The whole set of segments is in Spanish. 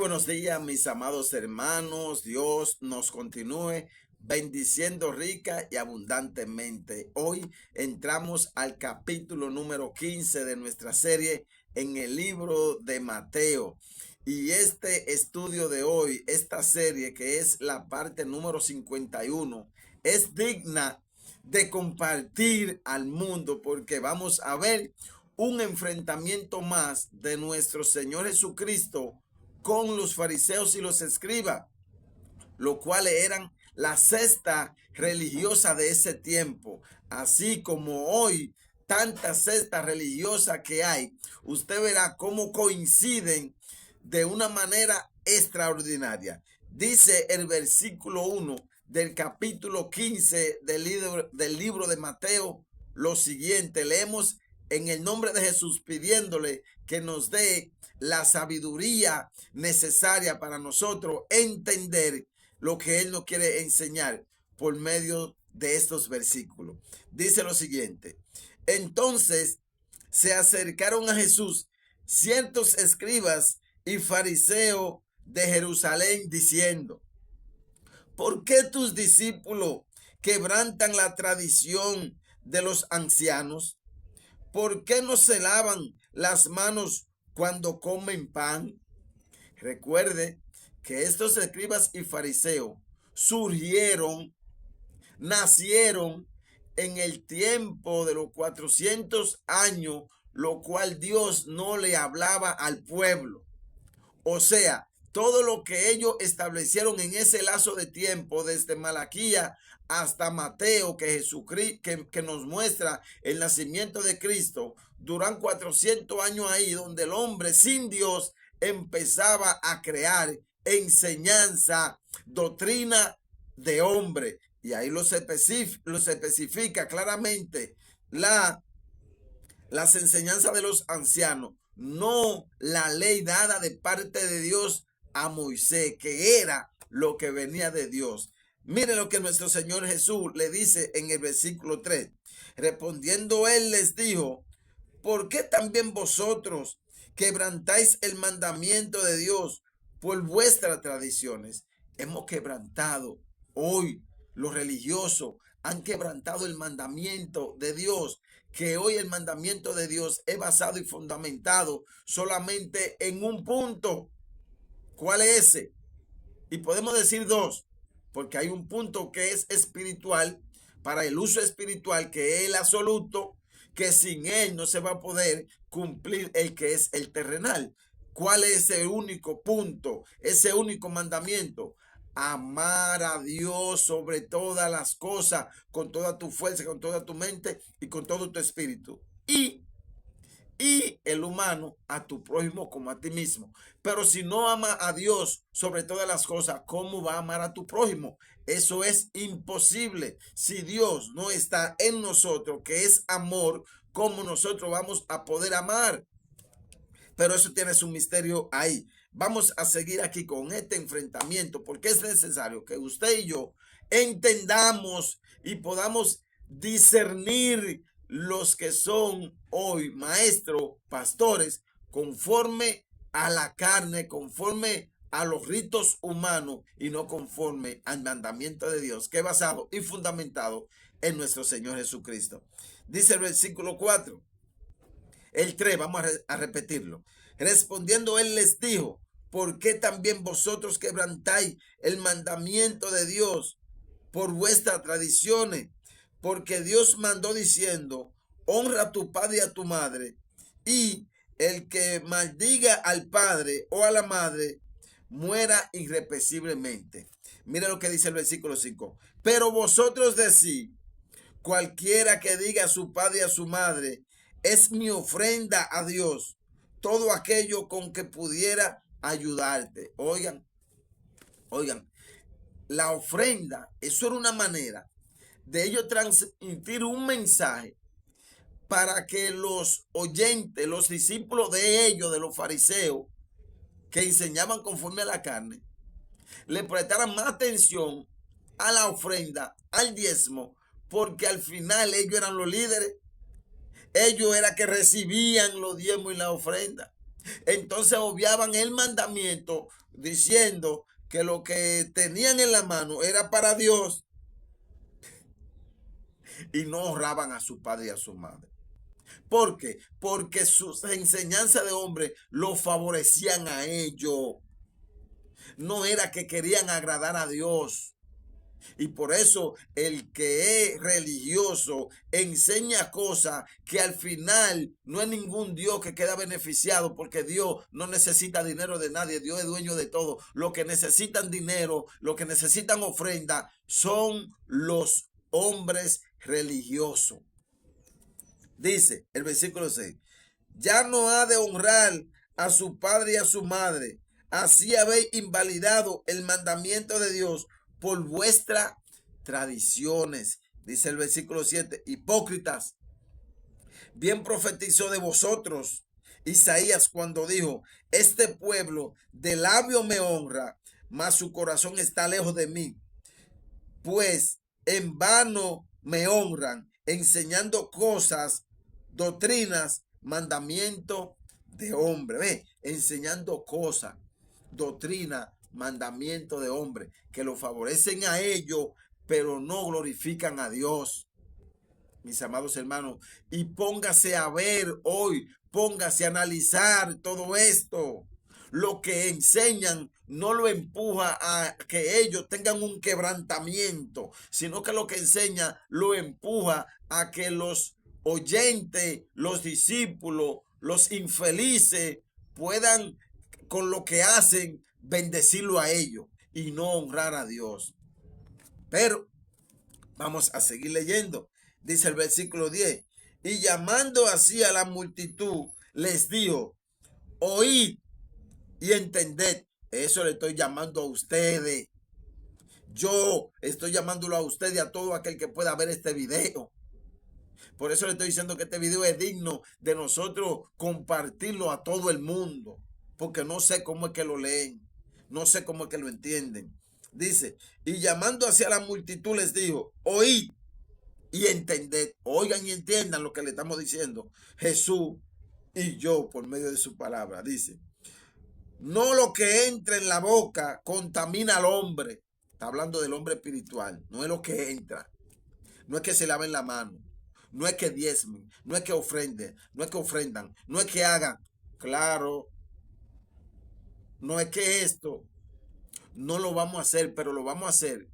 buenos días, mis amados hermanos. Dios nos continúe bendiciendo rica y abundantemente. Hoy entramos al capítulo número 15 de nuestra serie en el libro de Mateo. Y este estudio de hoy, esta serie que es la parte número 51, es digna de compartir al mundo porque vamos a ver un enfrentamiento más de nuestro Señor Jesucristo con los fariseos y los escribas, los cuales eran la secta religiosa de ese tiempo. Así como hoy tantas sectas religiosas que hay, usted verá cómo coinciden de una manera extraordinaria. Dice el versículo 1 del capítulo 15 del libro de Mateo lo siguiente. Leemos en el nombre de Jesús pidiéndole que nos dé la sabiduría necesaria para nosotros entender lo que Él nos quiere enseñar por medio de estos versículos. Dice lo siguiente: entonces se acercaron a Jesús ciertos escribas y fariseos de Jerusalén diciendo: ¿por qué tus discípulos quebrantan la tradición de los ancianos? ¿Por qué no se lavan las manos cuando comen pan? Recuerde que estos escribas y fariseos nacieron en el tiempo de los 400 años, lo cual Dios no le hablaba al pueblo. O sea, todo lo que ellos establecieron en ese lazo de tiempo, desde Malaquías hasta Mateo, que Jesucristo, que nos muestra el nacimiento de Cristo, duran 400 años ahí, donde el hombre sin Dios empezaba a crear enseñanza, doctrina de hombre. Y ahí los especifica claramente las enseñanzas de los ancianos, no la ley dada de parte de Dios a Moisés, que era lo que venía de Dios. Mire lo que nuestro Señor Jesús le dice en el versículo 3. Respondiendo él les dijo: ¿por qué también vosotros quebrantáis el mandamiento de Dios por vuestras tradiciones? Hemos quebrantado hoy, los religiosos han quebrantado el mandamiento de Dios, que hoy el mandamiento de Dios es basado y fundamentado solamente en un punto. ¿Cuál es ese? Y podemos decir dos, porque hay un punto que es espiritual, para el uso espiritual, que es el absoluto, que sin él no se va a poder cumplir el que es el terrenal. ¿Cuál es ese único punto, ese único mandamiento? Amar a Dios sobre todas las cosas, con toda tu fuerza, con toda tu mente y con todo tu espíritu. Y el humano a tu prójimo como a ti mismo. Pero si no ama a Dios sobre todas las cosas, ¿cómo va a amar a tu prójimo? Eso es imposible. Si Dios no está en nosotros, que es amor, ¿cómo nosotros vamos a poder amar? Pero eso tiene su misterio ahí. Vamos a seguir aquí con este enfrentamiento, porque es necesario que usted y yo entendamos y podamos discernir los que son hoy maestros, pastores, conforme a la carne, conforme a los ritos humanos y no conforme al mandamiento de Dios, que es basado y fundamentado en nuestro Señor Jesucristo. Dice el versículo 4. El 3, vamos a repetirlo. Respondiendo él les dijo: ¿por qué también vosotros quebrantáis el mandamiento de Dios por vuestras tradiciones? Porque Dios mandó diciendo: honra a tu padre y a tu madre, y el que maldiga al padre o a la madre muera irrepresiblemente. Mira lo que dice el versículo 5. Pero vosotros decís: cualquiera que diga a su padre y a su madre, es mi ofrenda a Dios, todo aquello con que pudiera ayudarte. Oigan, la ofrenda, eso era una manera de ellos transmitir un mensaje para que los oyentes, los discípulos de ellos, de los fariseos, que enseñaban conforme a la carne, le prestaran más atención a la ofrenda, al diezmo, porque al final ellos eran los líderes. Ellos eran que recibían los diezmos y la ofrenda. Entonces obviaban el mandamiento diciendo que lo que tenían en la mano era para Dios y no honraban a su padre y a su madre. ¿Por qué? Porque sus enseñanzas de hombre lo favorecían a ellos. No era que querían agradar a Dios. Y por eso el que es religioso enseña cosas que al final no es ningún Dios que queda beneficiado, porque Dios no necesita dinero de nadie, Dios es dueño de todo. Lo que necesitan dinero, lo que necesitan ofrenda son los hombres religiosos. Dice el versículo 6, ya no ha de honrar a su padre y a su madre. Así habéis invalidado el mandamiento de Dios por vuestras tradiciones. Dice el versículo 7, hipócritas, bien profetizó de vosotros Isaías cuando dijo, este pueblo de labio me honra, mas su corazón está lejos de mí, pues en vano me honran, enseñando cosas, doctrinas, mandamiento de hombre. Ve, enseñando cosas, doctrina, mandamiento de hombre, que lo favorecen a ellos, pero no glorifican a Dios. Mis amados hermanos, y póngase a ver hoy, póngase a analizar todo esto. Lo que enseñan no lo empuja a que ellos tengan un quebrantamiento, sino que lo que enseña lo empuja a que los oyentes, los discípulos, los infelices puedan con lo que hacen bendecirlo a ellos y no honrar a Dios. Pero vamos a seguir leyendo. Dice el versículo 10. Y llamando así a la multitud, les dijo, oíd y entended. Eso le estoy llamando a ustedes. Yo estoy llamándolo a ustedes y a todo aquel que pueda ver este video. Por eso le estoy diciendo que este video es digno de nosotros compartirlo a todo el mundo. Porque no sé cómo es que lo leen. No sé cómo es que lo entienden. Dice, y llamando hacia la multitud les dijo, oíd y entended, oigan y entiendan lo que le estamos diciendo Jesús y yo por medio de su palabra. Dice, no lo que entra en la boca contamina al hombre. Está hablando del hombre espiritual. No es lo que entra. No es que se laven la mano. No es que diezmen. No es que ofrenden. No es que ofrendan. No es que hagan. Claro. No es que esto no lo vamos a hacer, pero lo vamos a hacer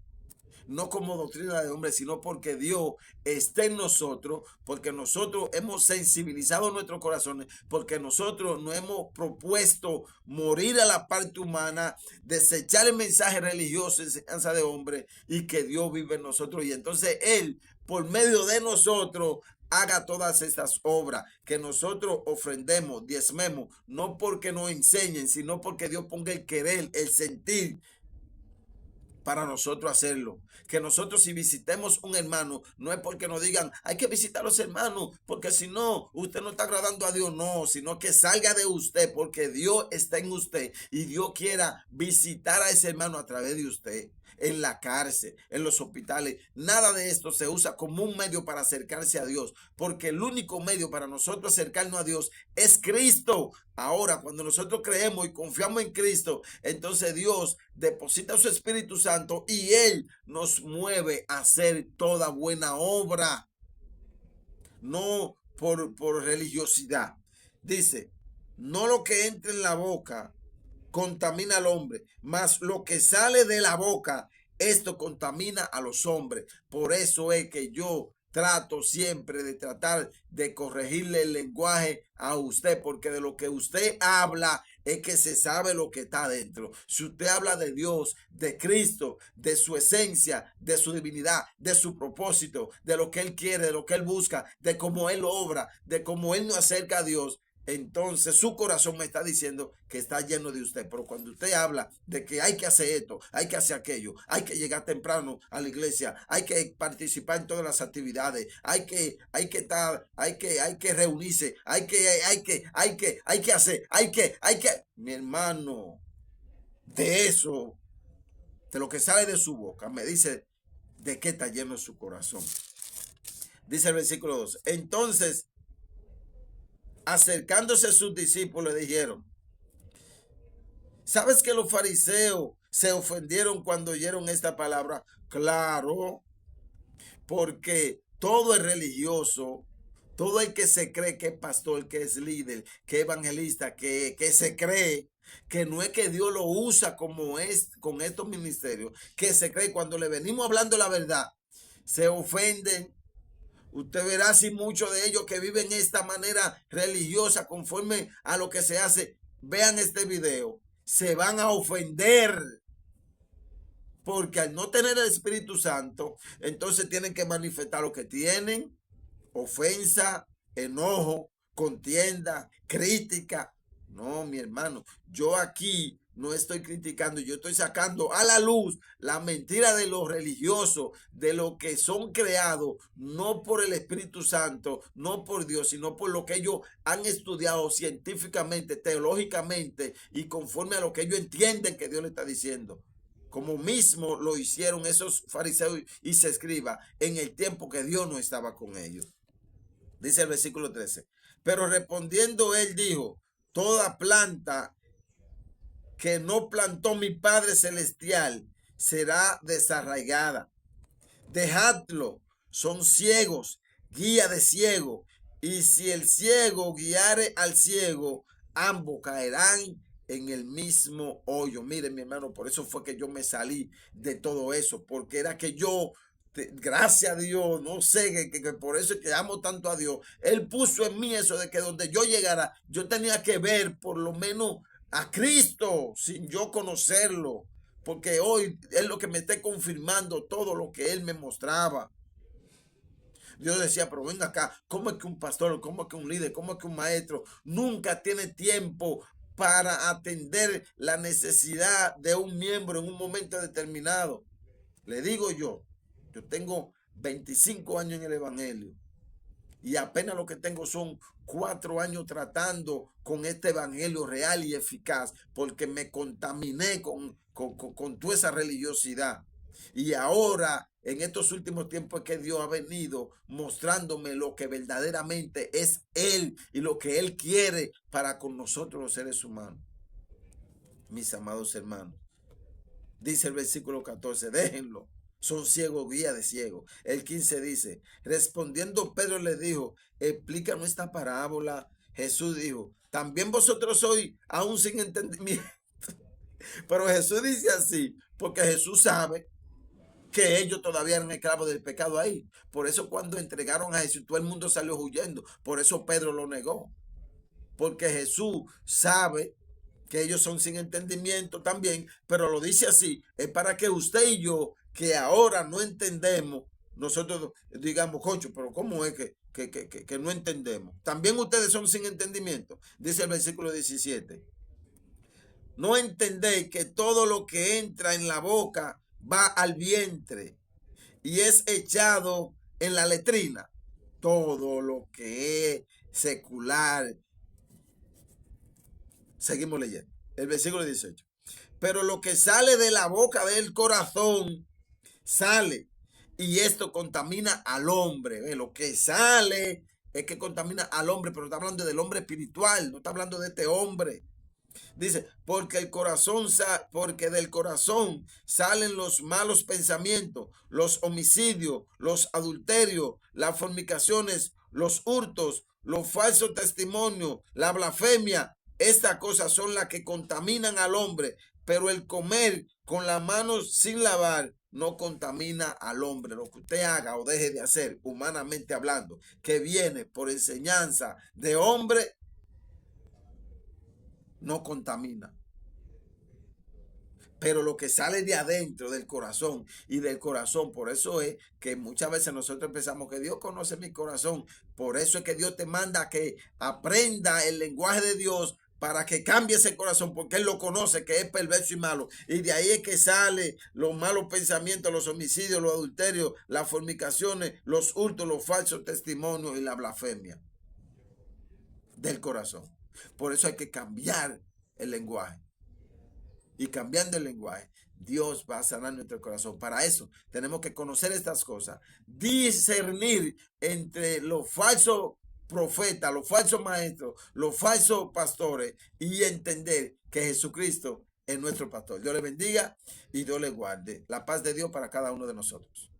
no como doctrina de hombre, sino porque Dios está en nosotros, porque nosotros hemos sensibilizado nuestros corazones, porque nosotros nos hemos propuesto morir a la parte humana, desechar el mensaje religioso, enseñanza de hombre, y que Dios vive en nosotros. Y entonces Él, por medio de nosotros, haga todas estas obras, que nosotros ofrendemos, diezmemos, no porque nos enseñen, sino porque Dios ponga el querer, el sentir, para nosotros hacerlo. Que nosotros si visitemos un hermano, no es porque nos digan, hay que visitar a los hermanos, porque si no, usted no está agradando a Dios, no, sino que salga de usted, porque Dios está en usted y Dios quiera visitar a ese hermano a través de usted. En la cárcel, en los hospitales, nada de esto se usa como un medio para acercarse a Dios, porque el único medio para nosotros acercarnos a Dios es Cristo. Ahora, cuando nosotros creemos y confiamos en Cristo, entonces Dios deposita su Espíritu Santo y Él nos mueve a hacer toda buena obra, no por religiosidad. Dice, no lo que entra en la boca contamina al hombre, mas lo que sale de la boca, esto contamina a los hombres. Por eso es que yo trato siempre de tratar de corregirle el lenguaje a usted, porque de lo que usted habla es que se sabe lo que está adentro. Si usted habla de Dios, de Cristo, de su esencia, de su divinidad, de su propósito, de lo que Él quiere, de lo que Él busca, de cómo Él obra, de cómo Él nos acerca a Dios, entonces su corazón me está diciendo que está lleno de usted. Pero cuando usted habla de que hay que hacer esto, hay que hacer aquello, hay que llegar temprano a la iglesia, hay que participar en todas las actividades, hay que estar, hay que reunirse, hay que hacer, mi hermano, de eso, de lo que sale de su boca, me dice de qué está lleno su corazón. Dice el versículo 2. Entonces Acercándose a sus discípulos, le dijeron: ¿sabes que los fariseos se ofendieron cuando oyeron esta palabra? Claro, porque todo el religioso, todo el que se cree que es pastor, que es líder, que es evangelista, que se cree que no es que Dios lo usa como es con estos ministerios, que se cree cuando le venimos hablando la verdad, se ofenden. Usted verá si muchos de ellos que viven esta manera religiosa conforme a lo que se hace, vean este video, se van a ofender. Porque al no tener el Espíritu Santo, entonces tienen que manifestar lo que tienen: ofensa, enojo, contienda, crítica. No, mi hermano, yo aquí no estoy criticando, yo estoy sacando a la luz la mentira de los religiosos, de lo que son creados, no por el Espíritu Santo, no por Dios, sino por lo que ellos han estudiado científicamente, teológicamente y conforme a lo que ellos entienden que Dios le está diciendo, como mismo lo hicieron esos fariseos y se escriba en el tiempo que Dios no estaba con ellos. Dice el versículo 13: pero respondiendo él dijo: toda planta que no plantó mi Padre Celestial será desarraigada. Dejadlo, son ciegos, guía de ciego. Y si el ciego guiare al ciego, ambos caerán en el mismo hoyo. Miren, mi hermano, por eso fue que yo me salí de todo eso, porque era que yo, gracias a Dios, no sé, que por eso es que amo tanto a Dios. Él puso en mí eso de que donde yo llegara, yo tenía que ver por lo menos a Cristo sin yo conocerlo, porque hoy es lo que me está confirmando todo lo que él me mostraba. Dios decía: pero venga acá, ¿cómo es que un pastor, cómo es que un líder, cómo es que un maestro nunca tiene tiempo para atender la necesidad de un miembro en un momento determinado? Le digo yo tengo 25 años en el evangelio y apenas lo que tengo son 4 años tratando con este evangelio real y eficaz, porque me contaminé con toda esa religiosidad. Y ahora, en estos últimos tiempos, es que Dios ha venido mostrándome lo que verdaderamente es Él y lo que Él quiere para con nosotros los seres humanos. Mis amados hermanos, dice el versículo 14, déjenlo, son ciegos, guía de ciego. El 15 dice: respondiendo Pedro le dijo: explícanos esta parábola. Jesús dijo: también vosotros sois aún sin entendimiento. Pero Jesús dice así porque Jesús sabe que ellos todavía eran esclavos del pecado ahí. Por eso cuando entregaron a Jesús, todo el mundo salió huyendo. Por eso Pedro lo negó, porque Jesús sabe que ellos son sin entendimiento también, pero lo dice así, es para que usted y yo, que ahora no entendemos, nosotros digamos: concho, pero ¿cómo es que no entendemos? También ustedes son sin entendimiento. Dice el versículo 17: no entendéis que todo lo que entra en la boca va al vientre y es echado en la letrina. Todo lo que es secular. Seguimos leyendo. El versículo 18. Pero lo que sale de la boca del corazón sale, y esto contamina al hombre. Lo que sale es que contamina al hombre, pero está hablando del hombre espiritual, no está hablando de este hombre. Dice: porque porque del corazón salen los malos pensamientos, los homicidios, los adulterios, las fornicaciones, los hurtos, los falsos testimonios, la blasfemia. Estas cosas son las que contaminan al hombre, pero el comer con las manos sin lavar no contamina al hombre. Lo que usted haga o deje de hacer, humanamente hablando, que viene por enseñanza de hombre, no contamina. Pero lo que sale de adentro del corazón y del corazón, por eso es que muchas veces nosotros pensamos que Dios conoce mi corazón. Por eso es que Dios te manda a que aprenda el lenguaje de Dios para que cambie ese corazón, porque Él lo conoce, que es perverso y malo. Y de ahí es que sale los malos pensamientos, los homicidios, los adulterios, las fornicaciones, los hurtos, los falsos testimonios y la blasfemia del corazón. Por eso hay que cambiar el lenguaje. Y cambiando el lenguaje, Dios va a sanar nuestro corazón. Para eso tenemos que conocer estas cosas, discernir entre lo falso profetas, los falsos maestros, los falsos pastores y entender que Jesucristo es nuestro pastor. Dios le bendiga y Dios le guarde. La paz de Dios para cada uno de nosotros.